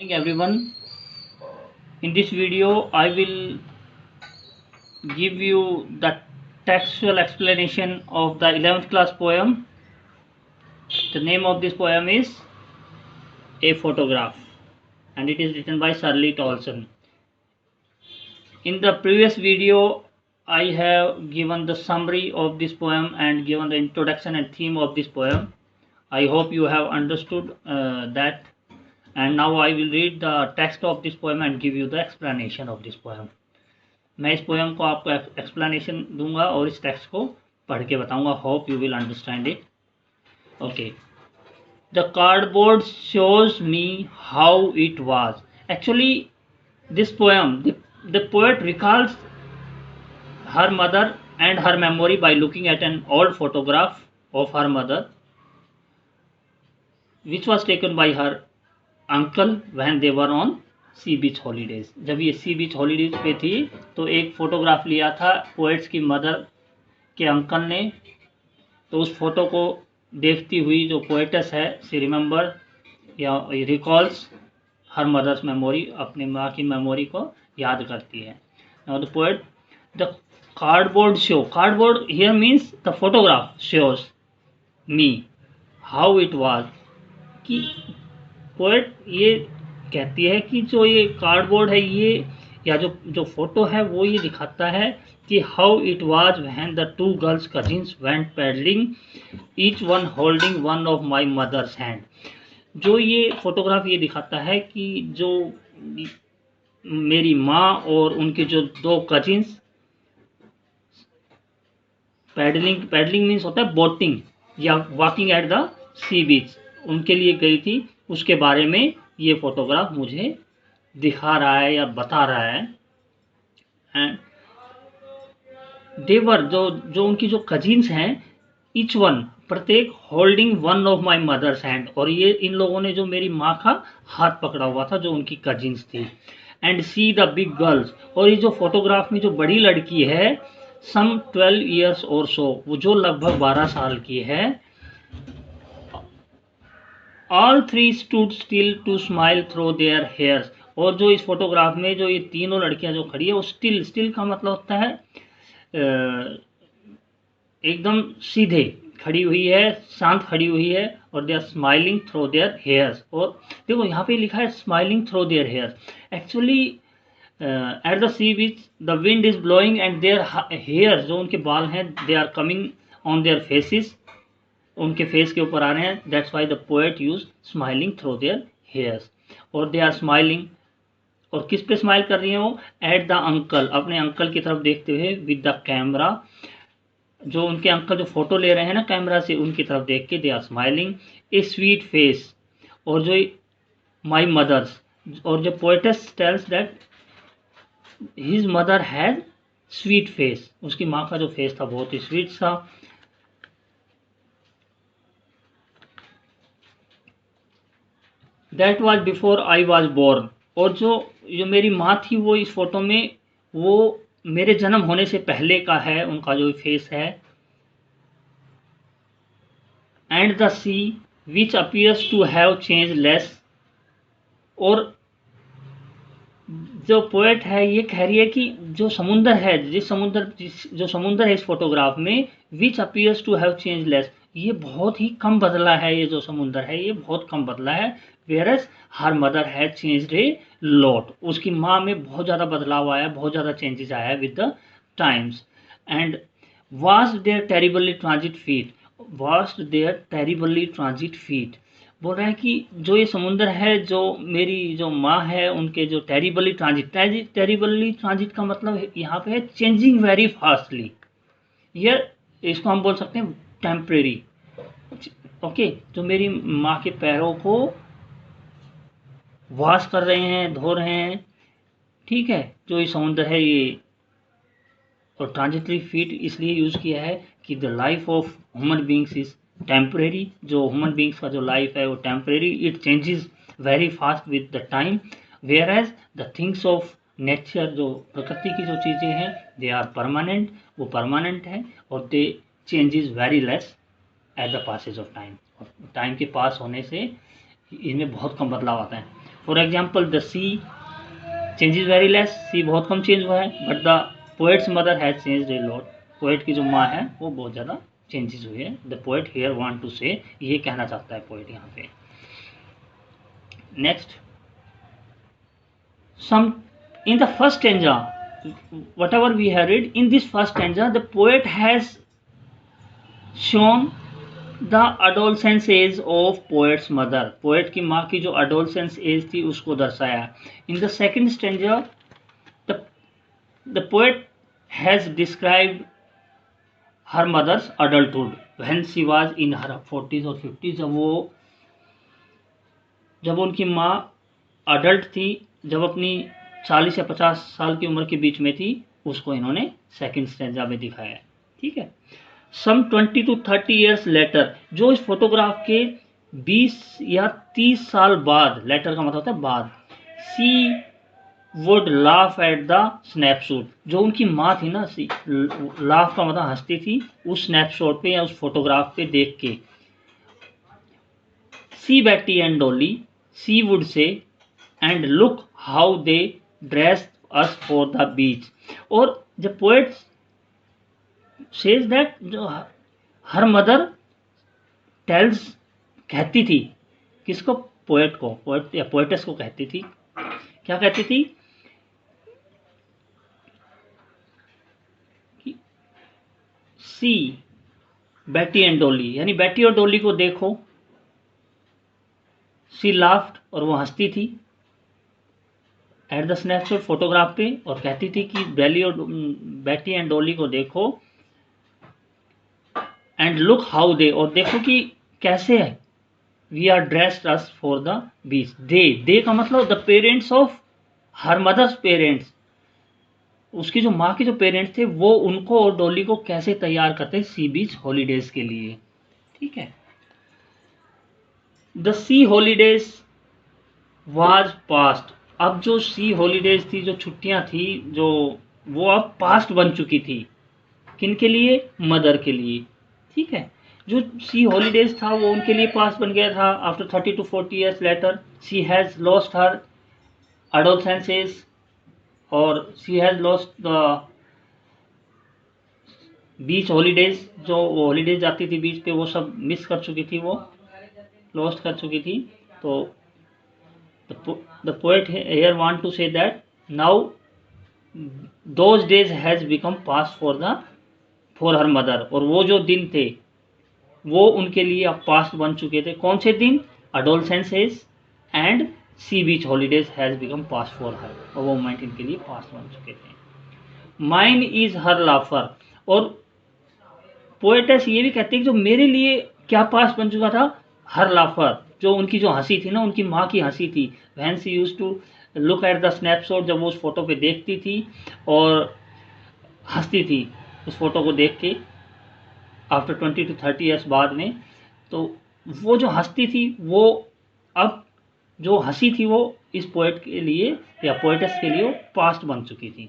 Morning everyone. In this video I will give you the textual explanation of the 11th class poem. The name of this poem is A Photograph and it is written by Shirley Tolson. In the previous video I have given the summary of this poem and given the introduction and theme of this poem. I hope you have understood that, and now I will read the text of this poem and give you the explanation of this poem. मैं इस poem को आपको explanation दूंगा और इस text को पढ़ के बताऊंगा. Hope you will understand it. Okay. The cardboard shows me how it was. Actually this poem, the poet recalls her mother and her memory by looking at an old photograph of her mother which was taken by her uncle when they were on sea beach holidays. जब ये सी beach holidays पे थी तो एक photograph लिया था poets की mother के अंकल ने. तो उस फोटो को देखती हुई जो पोएटस है सी रिमेंबर या रिकॉल्स हर मदर्स मेमोरी, अपनी माँ की मेमोरी को याद करती है. The poet the cardboard show, cardboard here means the photograph shows me how it was. कि पोएट ये कहती है कि जो ये कार्डबोर्ड है ये या जो फोटो है वो ये दिखाता है कि how it was when the two girls cousins went paddling each one holding one of my mother's hand. जो ये फोटोग्राफ ये दिखाता है कि जो मेरी माँ और उनके जो दो कजिन्स पैडलिंग मीन्स होता है बोटिंग या वॉकिंग एट द सी बीच, उनके लिए गई थी. उसके बारे में ये फोटोग्राफ मुझे दिखा रहा है या बता रहा है. एंड देवर जो उनकी जो कजिन्स हैं, ईच वन प्रत्येक holding one of my mother's hand, और ये इन लोगों ने जो मेरी माँ का हाथ पकड़ा हुआ था जो उनकी कजिन्स थी. And see the big girls, और ये जो फोटोग्राफ में जो बड़ी लड़की है सम 12 ईयर्स और सो, वो जो लगभग 12 साल की है. All three stood still to smile through their hairs, और जो इस फोटोग्राफ में जो ये तीनों लड़कियां जो खड़ी है वो स्टिल का मतलब होता है एकदम सीधे खड़ी हुई है, शांत खड़ी हुई है. और they are smiling through their hairs, और देखो यहाँ पे लिखा है smiling through their hairs. Actually at the sea beach the wind is blowing and their hairs, जो उनके बाल हैं, they are coming on their faces, उनके फेस के ऊपर आ रहे हैं. That's why the poet use smiling through their hairs. और दे आर स्माइलिंग, और किस पे स्माइल कर रही हैं वो? एट द अंकल, अपने अंकल की तरफ देखते हुए. विद द कैमरा, जो उनके अंकल जो फोटो ले रहे हैं ना कैमरा से, उनकी तरफ देख के they are smiling. A sweet face, और जो माई मदर्स, और जो poets tells that his mother has sweet face, उसकी माँ का जो फेस था बहुत ही स्वीट था. That was before I was born, और जो मेरी माँ थी वो इस फोटो में वो मेरे जन्म होने से पहले का है उनका जो फेस है. And the sea which appears to have change less, और जो पोएट है ये कह रही है कि जो समुंदर है, जो समुंदर है इस फोटोग्राफ में, which appears to have change less, ये बहुत ही कम बदला है. ये जो समुंदर है ये बहुत कम बदला है. Whereas her mother has changed a lot, उसकी माँ में बहुत ज़्यादा बदलाव आया, बहुत ज़्यादा चेंजेस आया with the times. And washed their terribly transient feet, washed their terribly transient feet, बोल रहे हैं कि जो ये समुंदर है, जो मेरी जो माँ है, उनके जो टेरिबली ट्रांजिट का मतलब यहाँ पे है चेंजिंग वेरी फास्टली. ये इसको हम बोल सकते हैं टेम्परेरी. ओके, जो मेरी माँ के पैरों को वॉश कर रहे हैं, धो रहे हैं, ठीक है. जो ये समुंदर है ये, और ट्रांजिटरी फीट इसलिए यूज किया है कि the life of human beings is temporary. जो ह्यूमन बींग्स का जो लाइफ है वो temporary, it changes very fast with the time. Whereas the things of nature, जो प्रकृति की जो चीज़ें हैं, दे आर परमानेंट, वो परमानेंट है, और they changes very less at the passage of time. Time के पास होने से इनमें बहुत कम बदलाव आता है. For example the sea changes very less, sea बहुत कम चेंज हुआ है, but the poet's mother has changed a lot, poet की जो माँ है वो बहुत ज़्यादा चेंजेस हुई है। The poet here want to say, ये कहना चाहता है पोएट यहाँ पे। Next, some in the first stanza, whatever we have read in this first stanza, the poet has shown the adolescence age of poet's mother, poet की माँ की जो adolescence age थी उसको दर्शाया। in the second stanza the poet has described her mother's adulthood when she was in her 40s और 50s, जब उनकी माँ अडल्ट थी, जब अपनी 40 या 50 साल की उम्र के बीच में थी, उसको इन्होंने सेकंड स्टेंजा में दिखाया है। ठीक है। सम 20 to 30 ईयर्स लेटर, जो इस फोटोग्राफ के 20 या 30 साल बाद, लेटर का मतलब होता है बाद, she would laugh at the snapshot, जो उनकी माँ थी ना, सी लाफ का मतलब हंसती थी उस स्नैपशॉट पे या उस फोटोग्राफ पे देख के। See Betty and Dolly, she would say, and look how they dress us for the beach. और द पोएट सेज दैट, जो हर मदर टेल्स, कहती थी किसको, पोएट को, पोएट या पोएटेस को कहती थी, क्या कहती थी कि सी बेटी एंड डॉली, यानी बेटी और डॉली को देखो, सी लाफ्ड, और वो हंसती थी एट द स्नैपशॉट, फोटोग्राफ पे, और कहती थी कि बेटी एंड डॉली को देखो, एंड लुक हाउ दे, और देखो कि कैसे है, we are dressed us for the beach. They का मतलब the parents of her mother's parents, उसकी जो माँ के जो पेरेंट्स थे वो उनको और डॉली को कैसे तैयार करते हैं सी बीच हॉलीडेज के लिए। ठीक है। The sea holidays was past, अब जो सी हॉलीडेज थी, जो छुट्टियां थी, जो वो अब पास्ट बन चुकी थी, किन के लिए, मदर के लिए। ठीक है। जो सी हॉलीडेज था वो उनके लिए पास्ट बन गया था। After 30 to 40 years later she has lost her adolescence, और she has lost the beach holidays, जो वो हॉलीडेज जाती थी बीच पे वो सब मिस कर चुकी थी, वो लॉस्ट कर चुकी थी। तो the poet here want to say that now those days has become past for her mother, और वो जो दिन थे वो उनके लिए अब पास्ट बन चुके थे। कौन से दिन, adolescence age and sea beach holidays has become past for her, और वो मोमेंट इनके लिए पास्ट बन चुके थे। माइन इज हर लाफर, और पोएटेस ये भी कहते हैं कि जो मेरे लिए क्या पास्ट बन चुका था, हर लाफर, जो उनकी जो हंसी थी ना, उनकी माँ की हंसी थी। When she used to look at the snapshot, जब वो उस फोटो पे देखती थी और हंसती थी उस फोटो को देख के, आफ्टर 20 to 30 ईयर्स बाद में, तो वो जो हंसती थी वो अब जो हंसी थी वो इस पोएट के लिए या पोएटेस के लिए पास्ट बन चुकी थी।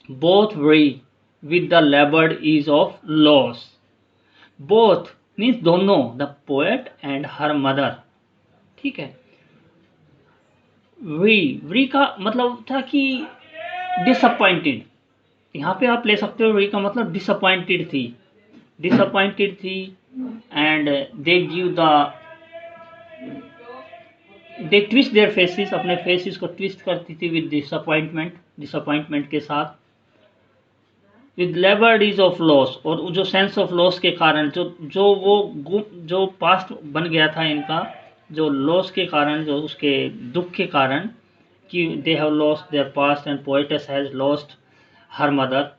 Both very with the laboured ease of loss, both means दोनों, the poet and her mother. ठीक है। वी का मतलब था कि डिसअपॉइंटेड, यहाँ पे आप ले सकते हो वी का मतलब डिसअपॉइंटेड थी and they give the, they twist their faces, अपने फेसेस को ट्विस्ट करती थी विद डिसअपॉइंटमेंट के साथ। विद लेबर्ड इज ऑफ लॉस, और जो सेंस ऑफ लॉस के कारण, जो पास्ट बन गया था इनका, जो लॉस के कारण, जो उसके दुख के कारण, कि they have lost their past and poetess has lost her mother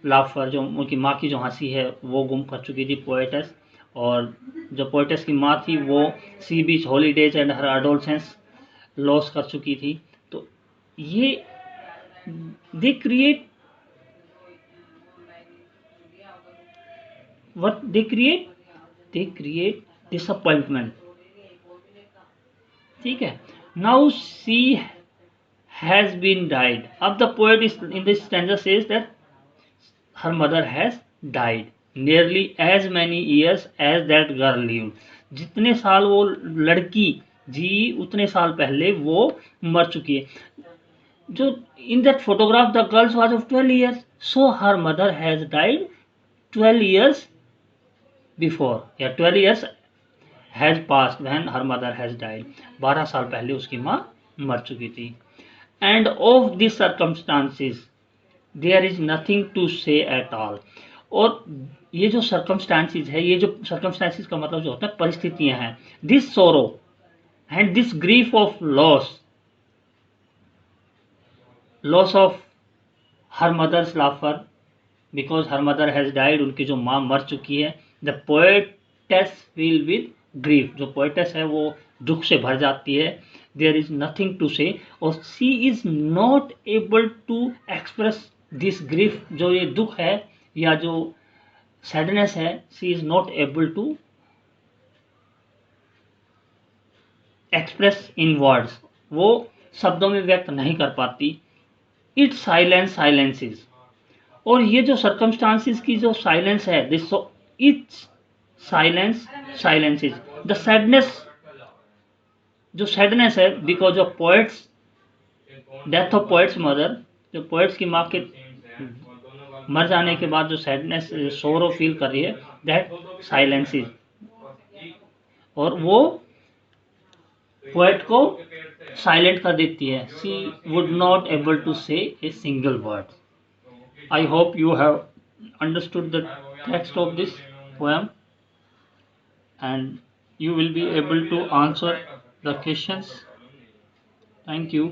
laughter, जो उनकी माँ की जो हंसी है वो गुम कर चुकी थी पोएटेस, और जो पोएटेस की माँ थी वो sea beach holidays and her adolescence loss कर चुकी थी। तो ये they create what they create disappointment। ठीक है। Now she has been died, अब the poet is in this stanza says that her mother has died nearly as many years as that girl lived, जितने साल वो लड़की जी उतने साल पहले वो मर चुकी है. जो in that photograph the girl was of 12 years, so her mother has died 12 years before, या 12 years has passed when her mother has died. 12 साल पहले उसकी माँ मर चुकी थी. And of these circumstances there is nothing to say at all. और ये जो circumstances है, ये जो circumstances का मतलब जो होता है परिस्थितियां हैं, this sorrow and this grief of loss of her mother's laughter because her mother has died, उनकी जो माँ मर चुकी है. The poetess feel with grief, जो poetess है वो दुख से भर जाती है. There is nothing to say, और she is not able to express this grief, जो ये दुख है या जो sadness है, she is not able to express in words, वो शब्दों में व्यक्त नहीं कर पाती. It silences, और ये जो सर्कमस्टांसिस की जो साइलेंस है, this it's silences the sadness, जो सैडनेस है because of poets death of poets mother, जो पोएट्स की माँ के मर जाने के बाद जो सैडनेस सोरो फील कर रही है, दैट साइलेंसेस, और वो पोएट को साइलेंट कर देती है. She would not able to say a single word. I hope you have understood the text of this poem and you will be able to answer the questions. Thank you.